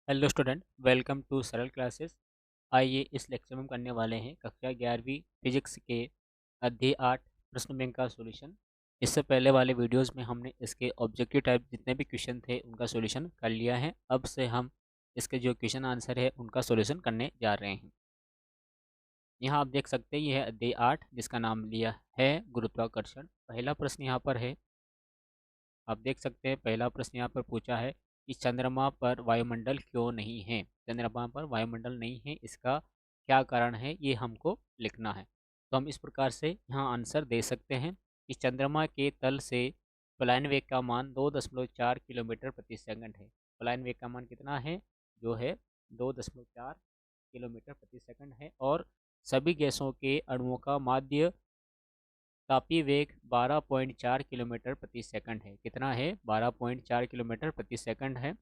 Hello student, welcome to सरल classes. आइए इस लेक्चर में हम करने वाले हैं कक्षा 11वीं फिजिक्स के अध्याय 8 प्रश्न बैंक का सॉल्यूशन। इससे पहले वाले वीडियोस में हमने इसके ऑब्जेक्टिव टाइप जितने भी क्वेश्चन थे उनका सॉल्यूशन कर लिया है। अब से हम इसके जो क्वेश्चन आंसर है उनका सॉल्यूशन करने जा रहे हैं। यहाँ आप देख सकते हैं यह है अध्याय 8 जिसका नाम लिया है गुरुत्वाकर्षण। पहला प्रश्न यहाँ पर है, आप देख सकते हैं पहला प्रश्न यहाँ पर पूछा है कि चंद्रमा पर वायुमंडल क्यों नहीं है। चंद्रमा पर वायुमंडल नहीं है, इसका क्या कारण है, ये हमको लिखना है। तो हम इस प्रकार से यहाँ आंसर दे सकते हैं कि चंद्रमा के तल से पलायन वेग का मान 2.4 किलोमीटर प्रति सेकंड है। पलायन वेग का मान कितना है, जो है 2.4 किलोमीटर प्रति सेकंड है। और सभी गैसों के अणुओं का माध्य तापीय वेग 12.4 किलोमीटर प्रति सेकंड है। कितना है, 12.4 किलोमीटर प्रति सेकंड है।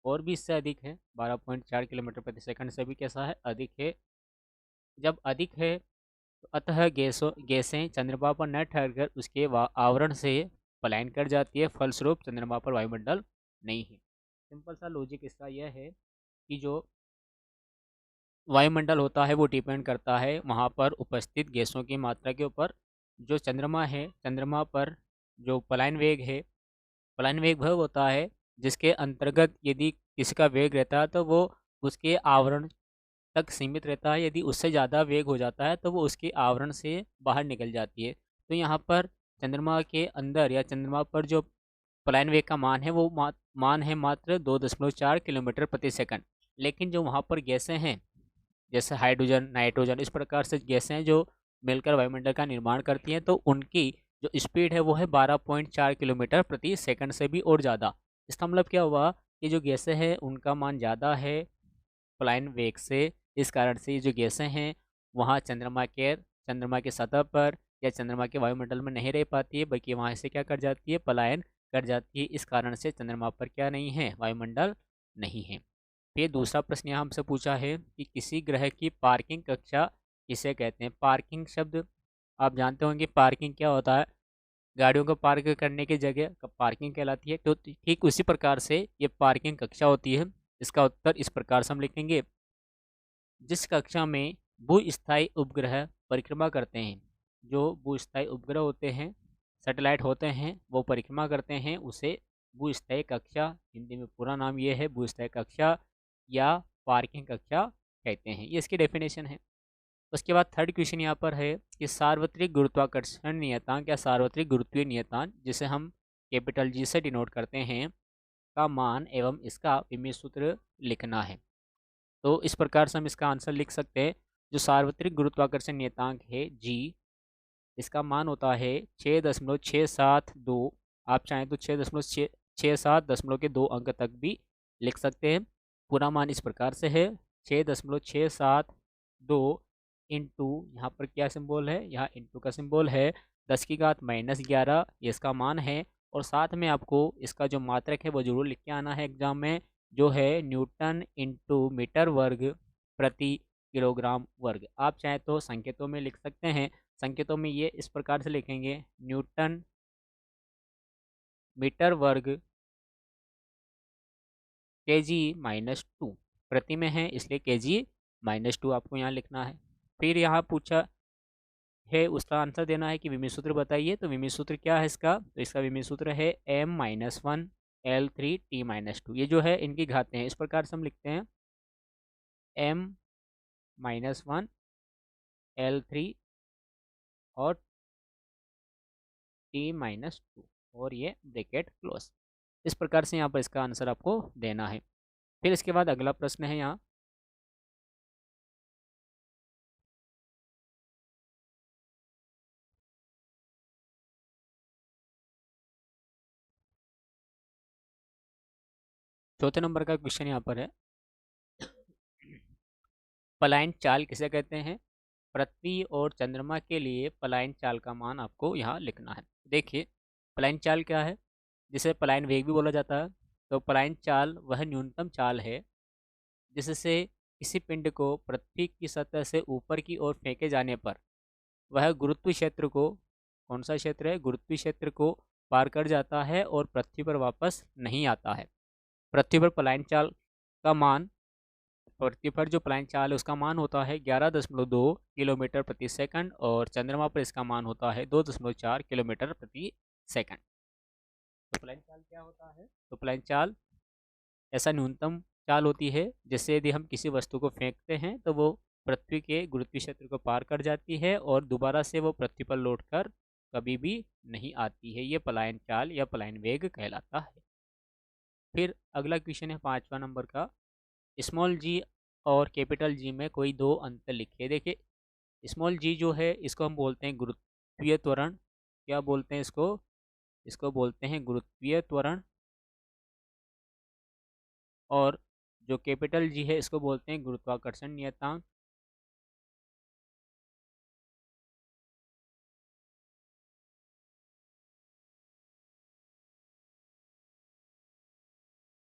और भी इससे अधिक है, 12.4 किलोमीटर प्रति सेकंड से भी कैसा है, अधिक है। जब अधिक है तो अतः गैसें चंद्रमा पर न ठहरकर उसके आवरण से पलायन कर जाती है, फलस्वरूप चंद्रमा पर वायुमंडल नहीं है। सिंपल सा लॉजिक इसका यह है कि जो वायुमंडल होता है वो डिपेंड करता है वहाँ पर उपस्थित गैसों की मात्रा के ऊपर। जो चंद्रमा है, चंद्रमा पर जो पलायन वेग है, पलायन वेग वह होता है जिसके अंतर्गत यदि किसी का वेग रहता है तो वो उसके आवरण तक सीमित रहता है। यदि उससे ज़्यादा वेग हो जाता है तो वो उसके आवरण से बाहर निकल जाती है। तो यहाँ पर चंद्रमा के अंदर या चंद्रमा पर जो पलायन वेग का मान है वो मान है मात्र 2.4 किलोमीटर प्रति सेकंड। लेकिन जो वहाँ पर गैसें हैं जैसे हाइड्रोजन, नाइट्रोजन, इस प्रकार से गैसें हैं जो मिलकर वायुमंडल का निर्माण करती हैं, तो उनकी जो स्पीड है वो है 12.4 किलोमीटर प्रति सेकंड से भी और ज़्यादा। इसका मतलब क्या हुआ कि जो गैसें हैं उनका मान ज़्यादा है पलायन वेग से। इस कारण से ये जो गैसें हैं वहाँ चंद्रमा के सतह पर या चंद्रमा के वायुमंडल में नहीं रह पाती है, बल्कि वहाँ से क्या कर जाती है, पलायन कर जाती है। इस कारण से चंद्रमा पर क्या नहीं है, वायुमंडल नहीं है। फिर दूसरा प्रश्न यहाँ हमसे पूछा है कि किसी ग्रह की पार्किंग कक्षा किसे कहते हैं। पार्किंग शब्द आप जानते होंगे, पार्किंग क्या होता है, गाड़ियों को पार्क करने की जगह पार्किंग कहलाती है। तो ठीक उसी प्रकार से ये पार्किंग कक्षा होती है। इसका उत्तर इस प्रकार से हम लिखेंगे, जिस कक्षा में भूस्थायी उपग्रह परिक्रमा करते हैं, जो भूस्थायी उपग्रह होते हैं, सैटेलाइट होते हैं, वो परिक्रमा करते हैं, उसे भूस्थायी कक्षा, हिंदी में पूरा नाम ये है भूस्थायी कक्षा या पार्किंग कक्षा कहते हैं। ये इसकी डेफिनेशन है। उसके बाद थर्ड क्वेश्चन यहाँ पर है कि सार्वत्रिक गुरुत्वाकर्षण नियतांक या सार्वत्रिक गुरुत्वीय नियतांक, जिसे हम कैपिटल जी से डिनोट करते हैं, का मान एवं इसका विमीय सूत्र लिखना है। तो इस प्रकार से हम इसका आंसर लिख सकते हैं। जो सार्वत्रिक गुरुत्वाकर्षण नियतांक है जी, इसका मान होता है 6.672। आप चाहें तो 6.667 के 2 अंक तक भी लिख सकते हैं। पूरा मान इस प्रकार से है 6.672 इंटू, यहाँ पर क्या सिंबल है, यहाँ इंटू का सिंबल है, 10⁻⁻11 ये इसका मान है। और साथ में आपको इसका जो मात्रक है वो जरूर लिख के आना है एग्जाम में, जो है न्यूटन इंटू मीटर वर्ग प्रति किलोग्राम वर्ग। आप चाहे तो संकेतों में लिख सकते हैं। संकेतों में ये इस प्रकार से लिखेंगे, न्यूटन मीटर वर्ग kg-2, प्रति में है इसलिए kg-2 आपको यहाँ लिखना है। फिर यहाँ पूछा है, उसका आंसर देना है कि विमीय सूत्र बताइए। तो विमीय सूत्र क्या है इसका, तो इसका विमीय सूत्र है m-1 L3t-2। ये जो है इनकी घातें हैं, इस प्रकार से हम लिखते हैं m-1 L3 और t-2 और ये ब्रैकेट क्लोज। इस प्रकार से यहाँ पर इसका आंसर आपको देना है। फिर इसके बाद अगला प्रश्न है यहाँ, चौथे नंबर का क्वेश्चन यहाँ पर है, पलायन चाल किसे कहते हैं। पृथ्वी और चंद्रमा के लिए पलायन चाल का मान आपको यहाँ लिखना है। देखिए पलायन चाल क्या है, जिसे पलायन वेग भी बोला जाता है। तो पलायन चाल वह न्यूनतम चाल है जिससे किसी पिंड को पृथ्वी की सतह से ऊपर की ओर फेंके जाने पर वह गुरुत्व क्षेत्र को, कौन सा क्षेत्र है, गुरुत्व क्षेत्र को पार कर जाता है और पृथ्वी पर वापस नहीं आता है। पृथ्वी पर पलायन चाल का मान, पृथ्वी पर जो पलायन चाल है उसका मान होता है 11.2 किलोमीटर प्रति सेकंड और चंद्रमा पर इसका मान होता है 2.4 किलोमीटर प्रति सेकंड। तो पलायन चाल क्या होता है? तो पलायन चाल ऐसा न्यूनतम चाल होती है जिससे यदि हम किसी वस्तु को फेंकते हैं तो वो पृथ्वी के गुरुत्वीय क्षेत्र को पार कर जाती है और दोबारा से वो पृथ्वी पर लौटकर कभी भी नहीं आती है। ये पलायन चाल या पलायन वेग कहलाता है। फिर अगला क्वेश्चन है 5वां नंबर का, स्मॉल जी और कैपिटल जी में कोई दो अंतर लिखिए। देखिए, स्मॉल जी जो है इसको हम बोलते हैं गुरुत्वीय त्वरण। क्या बोलते हैं इसको? इसको बोलते हैं गुरुत्वीय त्वरण। और जो कैपिटल जी है इसको बोलते हैं गुरुत्वाकर्षण नियतांक।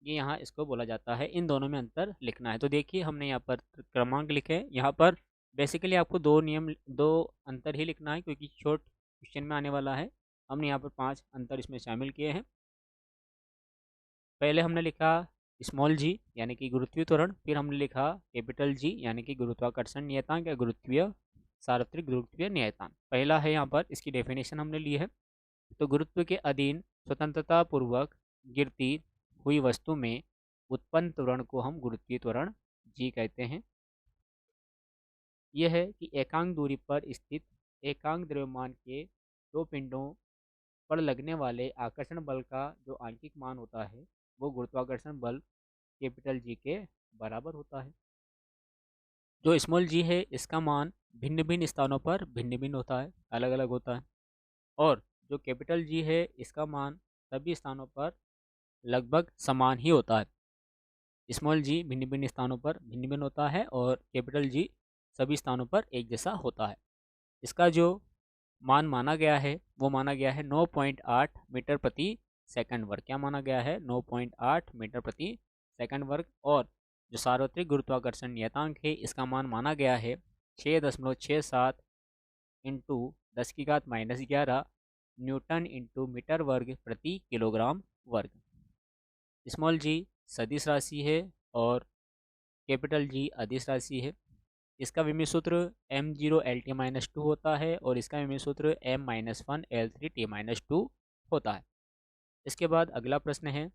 ये यहाँ इसको बोला जाता है। इन दोनों में अंतर लिखना है। तो देखिए, हमने यहाँ पर क्रमांक लिखे हैं। यहाँ पर बेसिकली आपको दो अंतर ही लिखना है क्योंकि शॉर्ट क्वेश्चन में आने वाला है। हमने यहाँ पर 5 अंतर इसमें शामिल किए हैं। पहले हमने लिखा स्मॉल जी यानी कि गुरुत्वीय त्वरण, फिर हमने लिखा कैपिटल जी यानी कि गुरुत्वाकर्षण नियतांक या गुरुत्वीय सार्वत्रिक गुरुत्वीय नियतांक। पहला है यहाँ पर, इसकी डेफिनेशन हमने ली है। तो गुरुत्व के अधीन स्वतंत्रता पूर्वक गिरती हुई वस्तु में उत्पन्न त्वरण को हम गुरुत्वीय त्वरण जी कहते हैं। यह है कि एकांक दूरी पर स्थित एकांक द्रव्यमान के दो पिंडों पर लगने वाले आकर्षण बल का जो आंशिक मान होता है वो गुरुत्वाकर्षण बल कैपिटल जी के बराबर होता है। जो स्मॉल जी है इसका मान भिन्न भिन्न स्थानों पर भिन्न भिन्न होता है, अलग अलग होता है। और जो कैपिटल जी है इसका मान सभी स्थानों पर लगभग समान ही होता है। स्मॉल जी भिन्न भिन्न स्थानों पर भिन्न भिन्न होता है और कैपिटल जी सभी स्थानों पर एक जैसा होता है। इसका जो मान माना गया है वो माना गया है 9.8 मीटर प्रति सेकंड वर्ग। क्या माना गया है? 9.8 मीटर प्रति सेकंड वर्ग। और जो सार्वत्रिक गुरुत्वाकर्षण नियतांक है इसका मान माना गया है 6.67 इंटू 10⁻⁻11 न्यूटन इंटू मीटर वर्ग प्रति किलोग्राम वर्ग। स्मॉल जी सदिश राशि है और कैपिटल जी अदिश राशि है। इसका विमीय सूत्र m0Lt-2 होता है और इसका विमीय सूत्र m-1L3T-2 होता है। इसके बाद अगला प्रश्न है,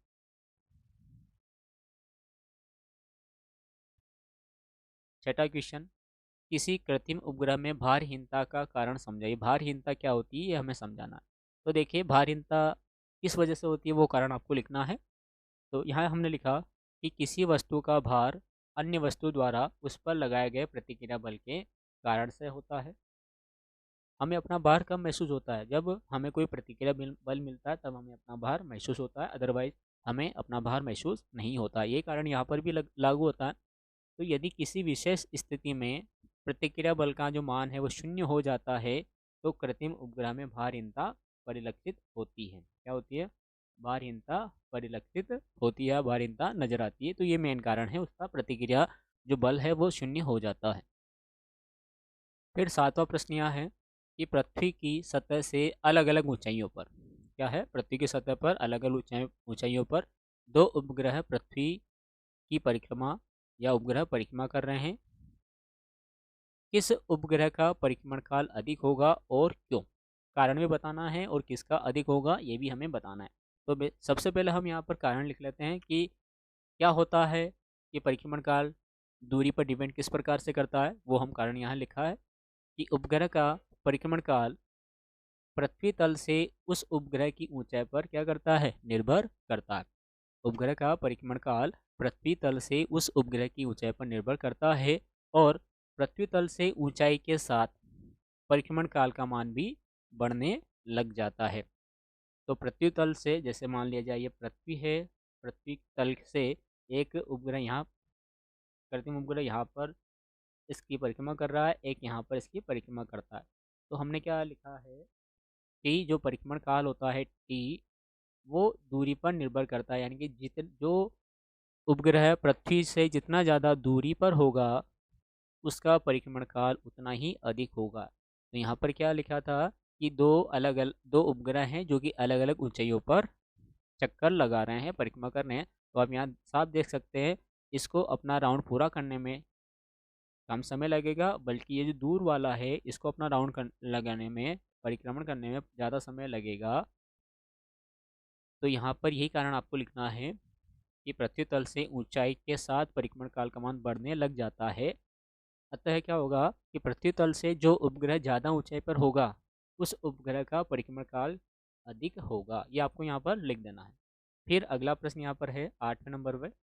छठा क्वेश्चन, किसी कृत्रिम उपग्रह में भारहीनता का कारण समझाइए। भारहीनता क्या होती है ये हमें समझाना है। तो देखिए, भारहीनता किस वजह से होती है वो कारण आपको लिखना है। तो यहाँ हमने लिखा कि किसी वस्तु का भार अन्य वस्तु द्वारा उस पर लगाए गए प्रतिक्रिया बल के कारण से होता है। हमें अपना भार कब महसूस होता है? जब हमें कोई प्रतिक्रिया बल मिलता है तब हमें अपना भार महसूस होता है, अदरवाइज हमें अपना भार महसूस नहीं होता। ये कारण यहाँ पर भी लागू होता है। तो यदि किसी विशेष स्थिति में प्रतिक्रिया बल का जो मान है वो शून्य हो जाता है तो कृत्रिम उपग्रह में भारहीनता परिलक्षित होती है। क्या होती है? भारहीनता परिलक्षित होती है, भारहीनता नजर आती है। तो ये मेन कारण है उसका, प्रतिक्रिया जो बल है वो शून्य हो जाता है। फिर 7वां प्रश्न यह है कि पृथ्वी की सतह से अलग अलग ऊंचाइयों पर, क्या है, पृथ्वी की सतह पर अलग अलग ऊंचाइयों पर दो उपग्रह पृथ्वी की परिक्रमा या उपग्रह परिक्रमा कर रहे हैं। किस उपग्रह का परिक्रमण काल अधिक होगा और क्यों? कारण भी बताना है और किसका अधिक होगा ये भी हमें बताना है। तो सबसे पहले हम यहाँ पर कारण लिख लेते हैं कि क्या होता है कि परिक्रमण काल दूरी पर डिपेंड किस प्रकार से करता है, वो हम कारण यहाँ लिखा है कि उपग्रह का परिक्रमण काल पृथ्वी तल से उस उपग्रह की ऊंचाई पर क्या करता है? निर्भर करता है। उपग्रह का परिक्रमण काल पृथ्वी तल से उस उपग्रह की ऊंचाई पर निर्भर करता है और पृथ्वी तल से ऊंचाई के साथ परिक्रमण काल का मान भी बढ़ने लग जाता है। तो पृथ्वी तल से, जैसे मान लिया जाए ये पृथ्वी है, पृथ्वी तल से एक उपग्रह यहाँ, कृत्रिम उपग्रह यहाँ पर इसकी परिक्रमा कर रहा है, एक यहाँ पर इसकी परिक्रमा करता है। तो हमने क्या लिखा है, टी जो परिक्रमण काल होता है टी वो दूरी पर निर्भर करता है, यानी कि जो उपग्रह पृथ्वी से जितना ज़्यादा दूरी पर होगा उसका परिक्रमण काल उतना ही अधिक होगा। तो यहाँ पर क्या लिखा था कि दो उपग्रह हैं जो कि अलग अलग ऊंचाइयों पर चक्कर लगा रहे हैं, परिक्रमा कर रहे हैं। तो आप यहाँ साफ देख सकते हैं इसको अपना राउंड पूरा करने में कम समय लगेगा, बल्कि ये जो दूर वाला है इसको अपना राउंड लगाने में, परिक्रमण करने में ज़्यादा समय लगेगा। तो यहाँ पर यही कारण आपको लिखना है कि पृथ्वी तल से ऊंचाई के साथ परिक्रमण काल का मान बढ़ने लग जाता है। अतः क्या होगा कि पृथ्वी तल से जो उपग्रह ज़्यादा ऊंचाई पर होगा उस उपग्रह का परिक्रमण काल अधिक होगा। ये आपको यहाँ पर लिख देना है। फिर अगला प्रश्न यहाँ पर है 8वें नंबर पर।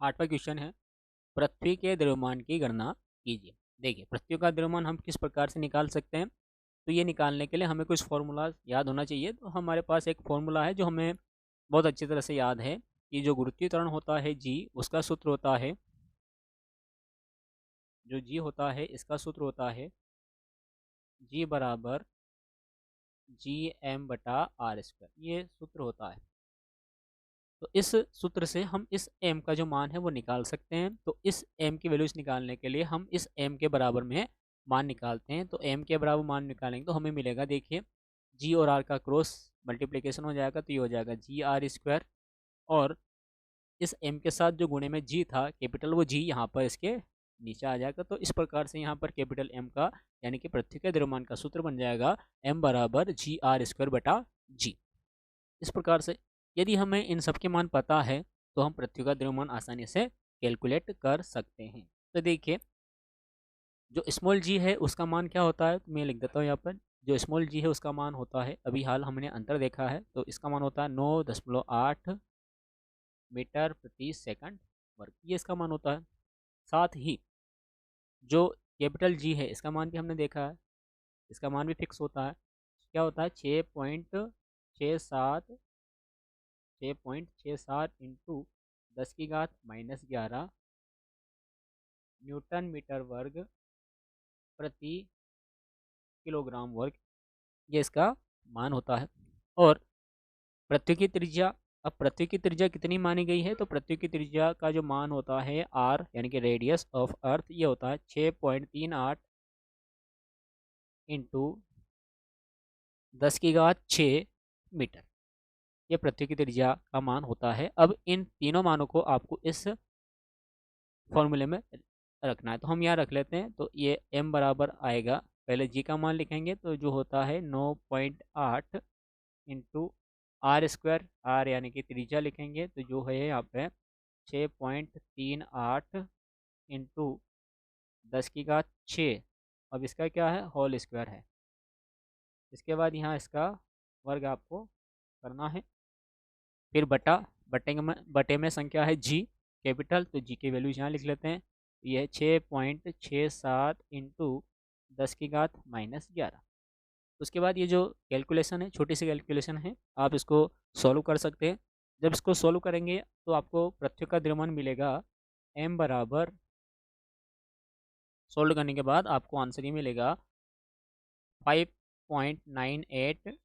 8वां क्वेश्चन है, पृथ्वी के द्रव्यमान की गणना कीजिए। देखिए, पृथ्वी का द्रव्यमान हम किस प्रकार से निकाल सकते हैं। तो ये निकालने के लिए हमें कुछ फॉर्मूला याद होना चाहिए। तो हमारे पास एक फॉर्मूला है जो हमें बहुत अच्छी तरह से याद है कि जो गुरुत्वीय त्वरण होता है जी, उसका सूत्र होता है, जो जी होता है इसका सूत्र होता है जी बराबर जी एम बटा आर स्क्वायर। ये सूत्र होता है। तो इस सूत्र से हम इस m का जो मान है वो निकाल सकते हैं। तो इस m की वैल्यूज निकालने के लिए हम इस m के बराबर में मान निकालते हैं। तो m के बराबर मान निकालेंगे तो हमें मिलेगा, देखिए g और r का क्रॉस मल्टीप्लिकेशन हो जाएगा तो ये हो जाएगा जी आर स्क्वायर, और इस m के साथ जो गुणे में g था कैपिटल, वो g यहाँ पर इसके नीचे आ जाएगा। तो इस प्रकार से यहाँ पर कैपिटल M का यानी कि पृथ्वी के द्रव्यमान का सूत्र बन जाएगा m बराबर जी आर स्क्वायर बटा जी। इस प्रकार से यदि हमें इन सब के मान पता है तो हम पृथ्वी का द्रव्यमान आसानी से कैलकुलेट कर सकते हैं। तो देखिए, जो स्मॉल जी है उसका मान क्या होता है, तो मैं लिख देता हूँ यहाँ पर। जो स्मॉल जी है उसका मान होता है, अभी हाल हमने अंतर देखा है, तो इसका मान होता है 9.8 मीटर प्रति सेकंड वर्ग, ये इसका मान होता है। साथ ही जो कैपिटल जी है इसका मान भी हमने देखा है, इसका मान भी फिक्स होता है। क्या होता है, 6.67 इंटू 10⁻⁻11 न्यूटन मीटर वर्ग प्रति किलोग्राम वर्ग, ये इसका मान होता है। और पृथ्वी की त्रिज्या, अब पृथ्वी की त्रिज्या कितनी मानी गई है, तो पृथ्वी की त्रिज्या का जो मान होता है आर यानी कि रेडियस ऑफ अर्थ, ये होता है 6.38 इंटू 10⁻6 मीटर। ये पृथ्वी की त्रिज्या का मान होता है। अब इन तीनों मानों को आपको इस फॉर्मूले में रखना है, तो हम यहाँ रख लेते हैं। तो ये m बराबर आएगा, पहले g का मान लिखेंगे तो जो होता है 9.8 इंटू आर स्क्वायर, आर यानी कि त्रिज्या लिखेंगे तो जो है यहाँ पे 6.38 इंटू 10⁻6। अब इसका क्या है, होल स्क्वायर है। इसके बाद यहाँ इसका वर्ग आपको करना है। फिर बटे में संख्या है जी कैपिटल, तो जी की वैल्यू यहाँ लिख लेते हैं। यह 6.67 इंटू 10⁻11। उसके बाद ये जो कैलकुलेशन है, छोटी सी कैलकुलेशन है, आप इसको सॉल्व कर सकते हैं। जब इसको सॉल्व करेंगे तो आपको पृथ्वी का द्रव्यमान मिलेगा m बराबर, सॉल्व करने के बाद आपको आंसर ही मिलेगा 5.98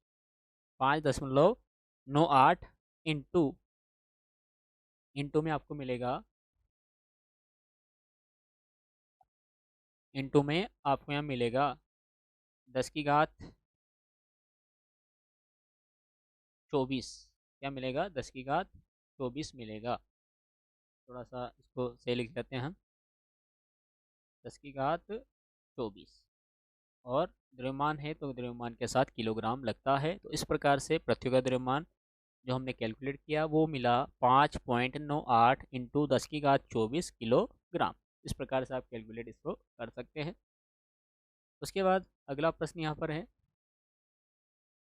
5.98 इंटू में आपको मिलेगा, इंटू में आपको यहाँ मिलेगा 10⁻24। क्या मिलेगा, 10⁻24 मिलेगा। थोड़ा सा इसको सही लिख लेते हैं हम, 10⁻24। और द्रव्यमान है तो द्रव्यमान के साथ किलोग्राम लगता है। तो इस प्रकार से पृथ्वी का द्रव्यमान जो हमने कैलकुलेट किया वो मिला 5.98 इंटू 10⁻24 किलोग्राम। इस प्रकार से आप कैलकुलेट इसको कर सकते हैं। उसके बाद अगला प्रश्न यहाँ पर है,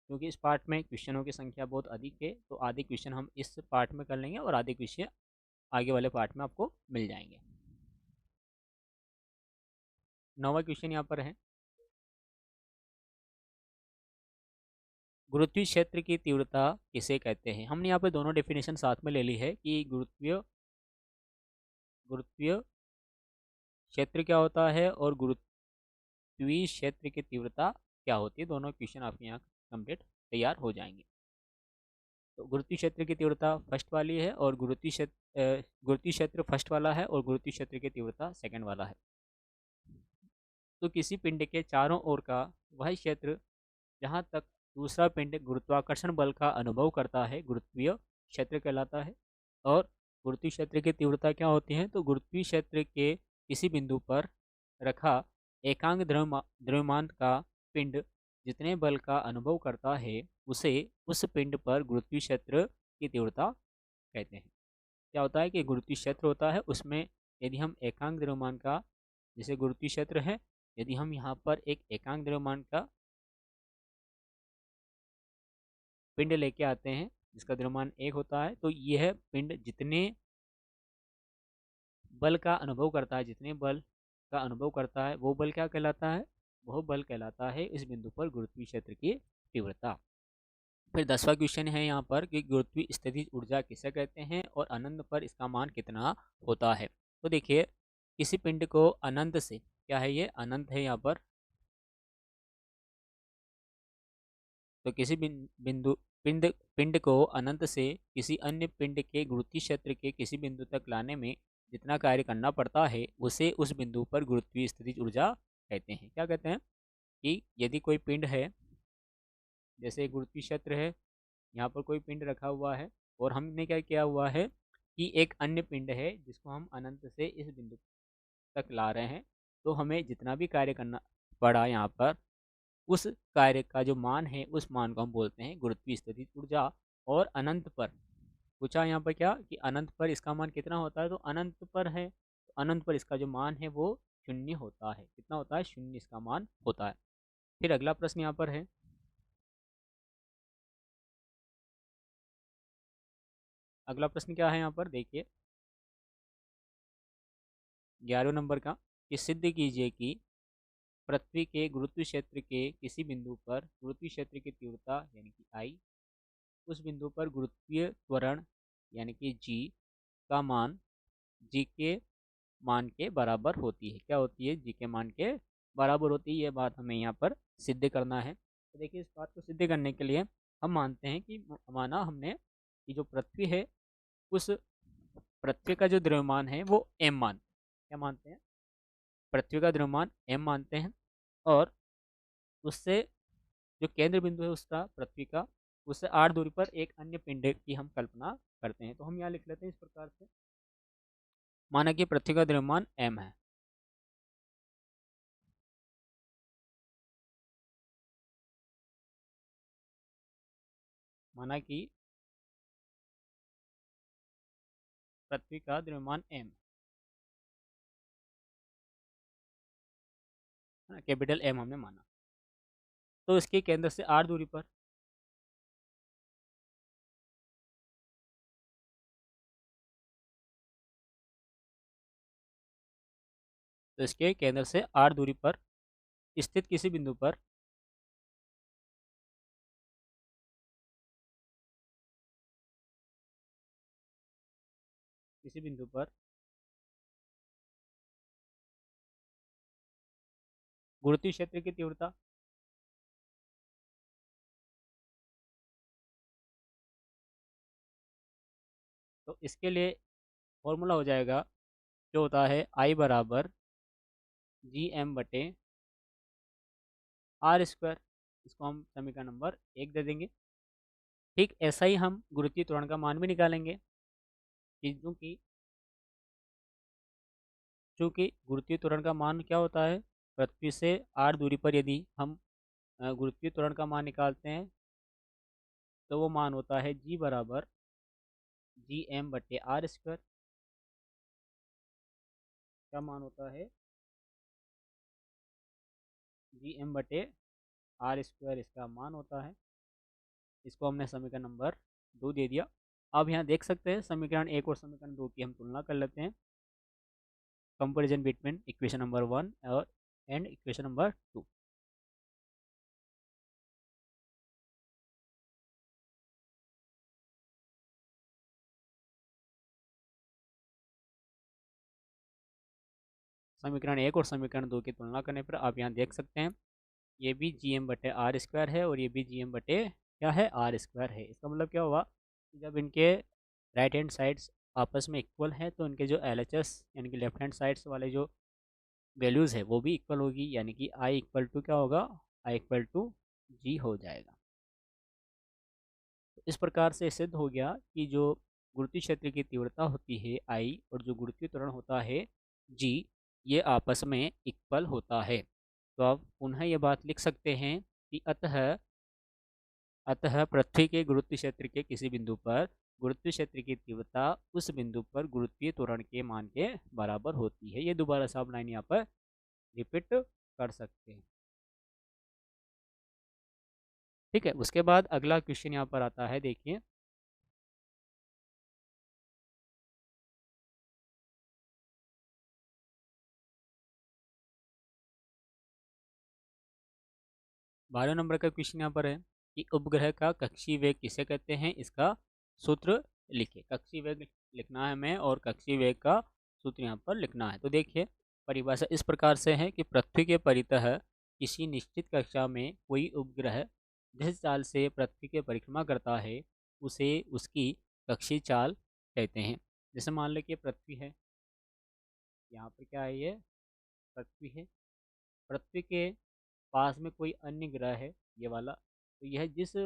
क्योंकि इस पार्ट में क्वेश्चनों की संख्या बहुत अधिक है तो आधे क्वेश्चन हम इस पार्ट में कर लेंगे और आधे क्वेश्चन आगे वाले पार्ट में आपको मिल जाएंगे। 9वां क्वेश्चन यहाँ पर है, गुरुत्वीय क्षेत्र की तीव्रता किसे कहते हैं। हमने यहाँ पे दोनों डेफिनेशन साथ में ले ली है कि गुरुत्वीय गुरुत्वीय क्षेत्र क्या होता है और गुरुत्वीय क्षेत्र की तीव्रता क्या होती है। दोनों क्वेश्चन आपके यहाँ कंप्लीट तैयार हो जाएंगे। तो गुरुत्वीय क्षेत्र की तीव्रता फर्स्ट वाली है और गुरुत्वीय क्षेत्र फर्स्ट वाला है और गुरुत्वीय क्षेत्र की तीव्रता सेकंड वाला है। तो किसी पिंड के चारों ओर का वह क्षेत्र जहाँ तक दूसरा पिंड गुरुत्वाकर्षण बल का अनुभव करता है वह क्षेत्र कहलाता है। और गुरुत्वीय क्षेत्र की तीव्रता क्या होती है? तो गुरुत्वीय क्षेत्र के किसी बिंदु पर रखा एकांक द्रव्यमान का पिंड जितने बल का अनुभव करता है उसे उस पिंड पर गुरुत्वीय क्षेत्र की तीव्रता कहते हैं। क्या होता है कि गुरुत्वीय क्षेत्र होता है, उसमें यदि हम एकांक द्रव्यमान का, जैसे गुरुत्वीय क्षेत्र है, यदि हम यहाँ पर एक एकांक द्रव्यमान का पिंड लेके आते हैं जिसका द्रव्यमान 1 होता है, तो यह पिंड जितने बल का अनुभव करता है, जितने बल का अनुभव करता है वो बल क्या कहलाता है? वह बल कहलाता है इस बिंदु पर गुरुत्वीय क्षेत्र की तीव्रता। फिर 10वां क्वेश्चन है यहाँ पर कि गुरुत्वीय स्थितिज ऊर्जा किसे कहते हैं और अनंत पर इसका मान कितना होता है? तो देखिए, किसी पिंड को अनंत से, क्या है ये? अनंत है यहाँ पर। तो किसी बिंदु पिंड पिंड को अनंत से किसी अन्य पिंड के गुरुत्वीय क्षेत्र के किसी बिंदु तक लाने में जितना कार्य करना पड़ता है उसे उस बिंदु पर गुरुत्वीय स्थितिज ऊर्जा कहते हैं। क्या कहते हैं? कि यदि कोई पिंड है, जैसे गुरुत्वीय क्षेत्र है, यहाँ पर कोई पिंड रखा हुआ है और हमने क्या किया हुआ है कि एक अन्य पिंड है जिसको हम अनंत से इस बिंदु तक ला रहे हैं, तो हमें जितना भी कार्य करना पड़ा यहाँ पर, उस कार्य का जो मान है उस मान को हम बोलते हैं गुरुत्वीय स्थितिज ऊर्जा। और अनंत पर पूछा यहाँ पर क्या कि अनंत पर इसका मान कितना होता है? तो अनंत पर है, तो अनंत पर इसका जो मान है वो 0 होता है। कितना होता है? 0 इसका मान होता है। फिर अगला प्रश्न यहाँ पर है, अगला प्रश्न क्या है यहाँ पर देखिए, 11वें नंबर का, कि सिद्ध कीजिए कि पृथ्वी के गुरुत्वीय क्षेत्र के किसी बिंदु पर गुरुत्वीय क्षेत्र की तीव्रता यानी कि आई, उस बिंदु पर गुरुत्वीय त्वरण यानी कि जी का मान जी के मान के बराबर होती है। क्या होती है? जी के मान के बराबर होती है। ये बात हमें यहाँ पर सिद्ध करना है। तो देखिए, इस बात को सिद्ध करने के लिए हम मानते हैं कि माना हमने कि जो पृथ्वी है, उस पृथ्वी का जो द्रव्यमान है वो m मान, क्या मानते हैं? पृथ्वी का द्रव्यमान m मानते हैं। और उससे जो केंद्र बिंदु है उसका, पृथ्वी का, उससे 8 दूरी पर एक अन्य पिंड की हम कल्पना करते हैं। तो हम यहाँ लिख लेते हैं इस प्रकार से, माना कि पृथ्वी का द्रव्यमान m है, माना कि पृथ्वी का द्रव्यमान m, कैपिटल M हमने माना, तो इसके केंद्र से 8 दूरी पर, तो इसके केंद्र से 8 दूरी पर स्थित किसी बिंदु पर किसी बिंदु पर गुरुत्वीय क्षेत्र की तीव्रता, तो इसके लिए फॉर्मूला हो जाएगा, जो होता है I बराबर GM बटे R स्क्वायर। इसको हम समीकरण नंबर 1 दे देंगे। ठीक ऐसा ही हम गुरुत्वीय त्वरण का मान भी निकालेंगे कि चूँकि गुरुत्वीय त्वरण का मान क्या होता है? पृथ्वी से 8 दूरी पर यदि हम गुरुत्वीय त्वरण का मान निकालते हैं तो वो मान होता है G बराबर GM बटे R स्क्वायर। क्या मान होता है? GM बटे R स्क्वायर इसका मान होता है। इसको हमने समीकरण नंबर 2 दे दिया। अब यहाँ देख सकते हैं समीकरण 1 और समीकरण 2 की हम तुलना कर लेते हैं। कंपैरिजन बिटवीन इक्वेशन नंबर 1 और एंड इक्वेशन नंबर 2। समीकरण 1 और समीकरण 2 की तुलना करने पर आप यहाँ देख सकते हैं, ये भी GM बटे R स्क्वायर है और ये भी GM बटे क्या है? R स्क्वायर है। इसका मतलब क्या हुआ जब इनके राइट हैंड साइड्स आपस में इक्वल है तो इनके जो LHS यानी कि लेफ्ट हैंड साइड्स वाले जो वैल्यूज़ है वो भी इक्वल होगी, यानी कि I इक्वल टू क्या होगा, I इक्वल टू G हो जाएगा। तो इस प्रकार से सिद्ध हो गया कि जो गुरुत्वीय क्षेत्र की तीव्रता होती है I और जो गुरुत्वीय त्वरण होता है G, ये आपस में इक्वल होता है। तो आप पुनः ये बात लिख सकते हैं कि अतः पृथ्वी के गुरुत्वीय क्षेत्र के किसी बिंदु पर गुरुत्वीय क्षेत्र की तीव्रता उस बिंदु पर गुरुत्वीय त्वरण के मान के बराबर होती है। ये दोबारा से आप लाइन यहाँ पर रिपीट कर सकते हैं। ठीक है, उसके बाद अगला क्वेश्चन यहाँ पर आता है, देखिए 12 नंबर का क्वेश्चन यहाँ पर है कि उपग्रह का कक्षीय वेग किसे कहते हैं, इसका सूत्र लिखिए। कक्षीय वेग लिखना है हमें और कक्षीय वेग का सूत्र यहाँ पर लिखना है। तो देखिए परिभाषा इस प्रकार से है कि पृथ्वी के परितः किसी निश्चित कक्षा में कोई उपग्रह जिस चाल से पृथ्वी की परिक्रमा करता है उसे उसकी कक्षीय चाल कहते हैं। जैसे मान लो कि पृथ्वी है, यहाँ पर क्या है, ये पृथ्वी है, पृथ्वी के पास में कोई अन्य ग्रह है ये वाला, तो यह जिस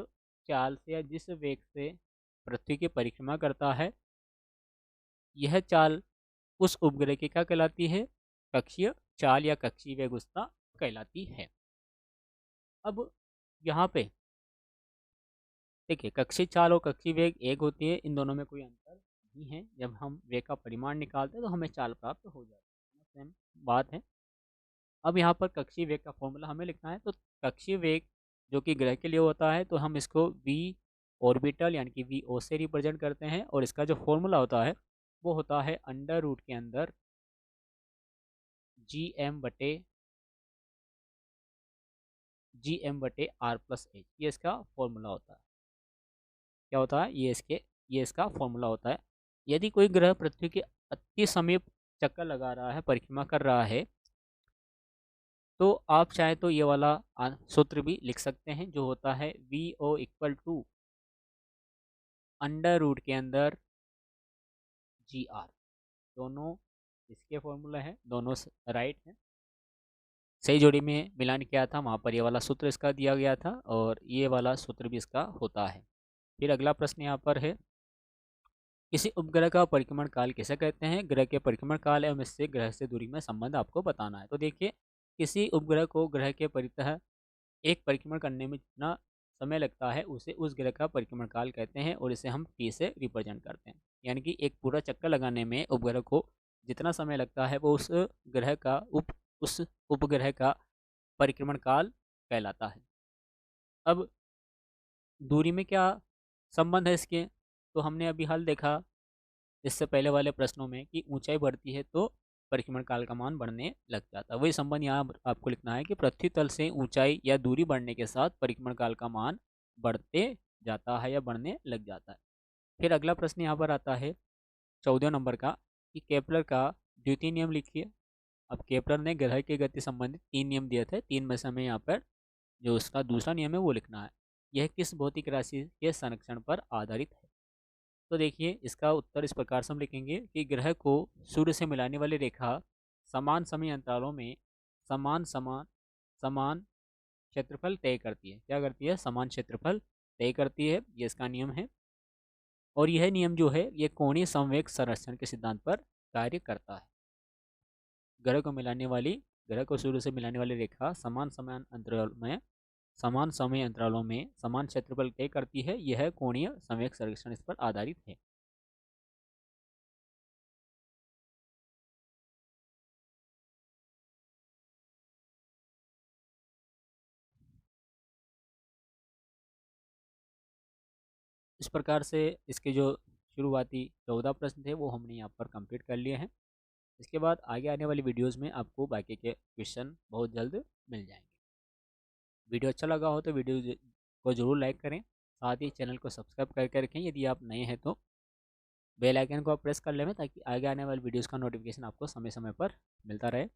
चाल से या जिस वेग से पृथ्वी की परिक्रमा करता है, यह चाल उस उपग्रह की क्या कहलाती है, कक्षीय चाल या कक्षीय वेग उसका कहलाती है। अब यहाँ पे देखिए कक्षीय चाल और कक्षीय वेग एक होती है, इन दोनों में कोई अंतर नहीं है। जब हम वेग का परिमाण निकालते हैं तो हमें चाल प्राप्त हो जाती है, सेम बात है। अब यहाँ पर कक्षीय वेग का फॉर्मूला हमें लिखना है। तो कक्षीय वेग जो कि ग्रह के लिए होता है तो हम इसको v ऑर्बिटल यानी कि VO से रिप्रेजेंट करते हैं, और इसका जो फॉर्मूला होता है वो होता है अंडर रूट के अंदर GM/R+H, ये इसका फॉर्मूला होता है। क्या होता है, ये इसका फॉर्मूला होता है। यदि कोई ग्रह पृथ्वी के अति समीप चक्कर लगा रहा है, परिक्रमा कर रहा है, तो आप चाहे तो ये वाला सूत्र भी लिख सकते हैं जो होता है VO equal to under root के अंदर GR। दोनों इसके फॉर्मूला है, दोनों राइट हैं। सही जोड़ी में मिलान किया था वहाँ पर ये वाला सूत्र इसका दिया गया था और ये वाला सूत्र भी इसका होता है। फिर अगला प्रश्न यहाँ पर है, किसी उपग्रह का परिक्रमण काल किसे कहते हैं, ग्रह के परिक्रमण काल एवं इससे ग्रह से दूरी में संबंध आपको बताना है। तो देखिए किसी उपग्रह को ग्रह के परितः एक परिक्रमण करने में जितना समय लगता है उसे उस ग्रह का परिक्रमण काल कहते हैं, और इसे हम T से रिप्रेजेंट करते हैं। यानी कि एक पूरा चक्कर लगाने में उपग्रह को जितना समय लगता है वो उस उपग्रह का परिक्रमण काल कहलाता है। अब दूरी में क्या संबंध है इसके, तो हमने अभी हल देखा इससे पहले वाले प्रश्नों में कि ऊंचाई बढ़ती है तो परिक्रमण काल का मान बढ़ने लग जाता है। वही संबंध यहाँ आपको लिखना है कि पृथ्वी तल से ऊंचाई या दूरी बढ़ने के साथ परिक्रमण काल का मान बढ़ते जाता है या बढ़ने लग जाता है। फिर अगला प्रश्न यहाँ पर आता है 14 नंबर का कि केपलर का द्वितीय नियम लिखिए। अब केपलर ने ग्रह की गति संबंधित 3 नियम दिए थे, 3 में से हमें यहाँ पर जो उसका दूसरा नियम है वो लिखना है। यह किस भौतिक राशि के संरक्षण पर आधारित है। तो देखिए इसका उत्तर इस प्रकार से हम लिखेंगे कि ग्रह को सूर्य से मिलाने वाली रेखा समान समय अंतरालों में समान समान समान क्षेत्रफल तय करती है। क्या करती है, समान क्षेत्रफल तय करती है, ये इसका नियम है। और यह नियम जो है ये कोणीय संवेग संरक्षण के सिद्धांत पर कार्य करता है। ग्रह को सूर्य से मिलाने वाली रेखा समान समय अंतरालों में समान क्षेत्रफल तय करती है, यह कोणीय संवेग संरक्षण इस पर आधारित है। इस प्रकार से इसके जो शुरुआती 14 प्रश्न थे वो हमने यहाँ पर कंप्लीट कर लिए हैं। इसके बाद आगे आने वाली वीडियोस में आपको बाकी के क्वेश्चन बहुत जल्द मिल जाएंगे। वीडियो अच्छा लगा हो तो वीडियो को ज़रूर लाइक करें, साथ ही चैनल को सब्सक्राइब करके रखें। यदि आप नए हैं तो बेल आइकन को आप प्रेस कर लें ताकि आगे आने वाली वीडियोस का नोटिफिकेशन आपको समय समय पर मिलता रहे।